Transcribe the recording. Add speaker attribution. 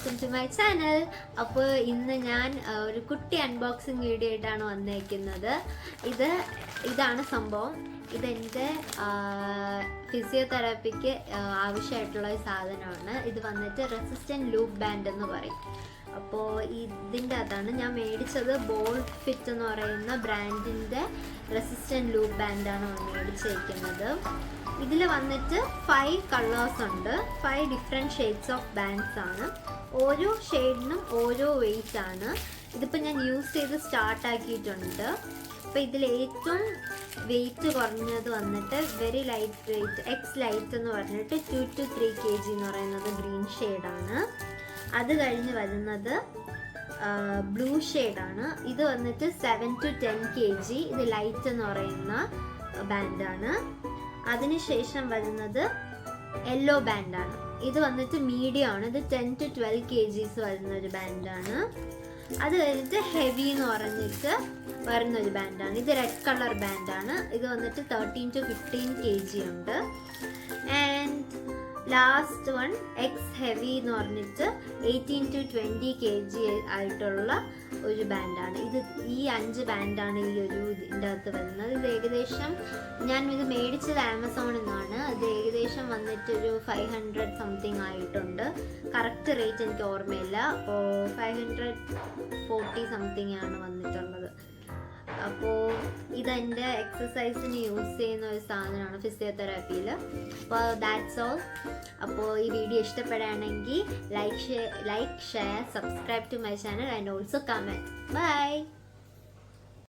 Speaker 1: Welcome to my channel. അപ്പോൾ ഇന്ന് ഞാൻ ഒരു കുട്ടി അൺബോക്സിങ് വീഡിയോ ആയിട്ടാണ് വന്നേക്കുന്നത്. ഇതാണ് സംഭവം. ഇതെൻ്റെ ഫിസിയോതെറാപ്പിക്ക് ആവശ്യമായിട്ടുള്ള ഒരു സാധനമാണ്. ഇത് വന്നിട്ട് റെസിസ്റ്റൻറ്റ് ലൂപ്പ് ബാൻഡ് എന്ന് പറയും. അപ്പോൾ ഇതിൻ്റെ അതാണ് ഞാൻ മേടിച്ചത്. ബോൾ ഫിറ്റ് എന്ന് പറയുന്ന ബ്രാൻഡിൻ്റെ റെസിസ്റ്റൻറ്റ് ലൂപ്പ് ബാൻഡാണ് മേടിച്ചിരിക്കുന്നത്. ഇതിൽ വന്നിട്ട് 5 കളേഴ്സ് ഉണ്ട്. 5 ഡിഫറെൻറ്റ് ഷെയ്ഡ്സ് ഓഫ് ബാൻഡ്സ് ആണ്. ഓരോ ഷെയ്ഡിനും ഓരോ വെയ്റ്റ് ആണ്. ഇതിപ്പോൾ ഞാൻ യൂസ് ചെയ്ത് സ്റ്റാർട്ട് ആക്കിയിട്ടുണ്ട്. അപ്പോൾ ഇതിൽ ഏറ്റവും വെയ്റ്റ് കുറഞ്ഞത് വന്നിട്ട് very light weight x light എന്ന് പറഞ്ഞിട്ട് 2 to 3 kg എന്ന് പറയുന്നത് ഗ്രീൻ ഷെയ്ഡാണ്. അത് കഴിഞ്ഞ് വരുന്നത് ബ്ലൂ ഷെയ്ഡാണ്. ഇത് വന്നിട്ട് 7 to 10 kg. ഇത് ലൈറ്റ് എന്ന് പറയുന്ന ബാൻഡാണ്. അതിനുശേഷം വരുന്നത് യെല്ലോ ബാൻഡാണ്. ഇത് വന്നിട്ട് മീഡിയം ആണ്. ഇത് 10 to 12 kg വരുന്ന ഒരു ബാൻഡാണ്. അത് കഴിഞ്ഞിട്ട് ഹെവി എന്ന് പറഞ്ഞിട്ട് വരുന്നൊരു ബാൻഡാണ്. ഇത് റെഡ് കളർ ബാൻഡാണ്. ഇത് വന്നിട്ട് 13 to 15 kg ഉണ്ട്. And last one X heavy എന്ന് പറഞ്ഞിട്ട് 18 to 20 kg ആയിട്ടുള്ള ഒരു ബാൻഡാണ്. ഈ 5 ബാൻഡാണ് ഈ ഒരു ഇതിൻ്റെ അകത്ത് വരുന്നത്. ഇത് ഏകദേശം ഞാൻ ഇത് മേടിച്ചത് ആമസോണിൽ നിന്നാണ്. ഇത് ഏകദേശം വന്നിട്ട് ഒരു 500 സംതിങ് ആയിട്ടുണ്ട്. കറക്റ്റ് റേറ്റ് എനിക്ക് ഓർമ്മയില്ല. അപ്പോൾ 540 സംതിങ് ആണ് വന്നിട്ടുള്ളത്. അപ്പോൾ ഇതെൻ്റെ എക്സസൈസിന് യൂസ് ചെയ്യുന്ന ഒരു സാധനമാണ് ഫിസിയോതെറാപ്പിയിൽ. അപ്പോൾ ദാറ്റ്സ് ഓൾ. അപ്പോൾ ഈ വീഡിയോ ഇഷ്ടപ്പെടുകയാണെങ്കിൽ like share subscribe to my channel and also comment. By.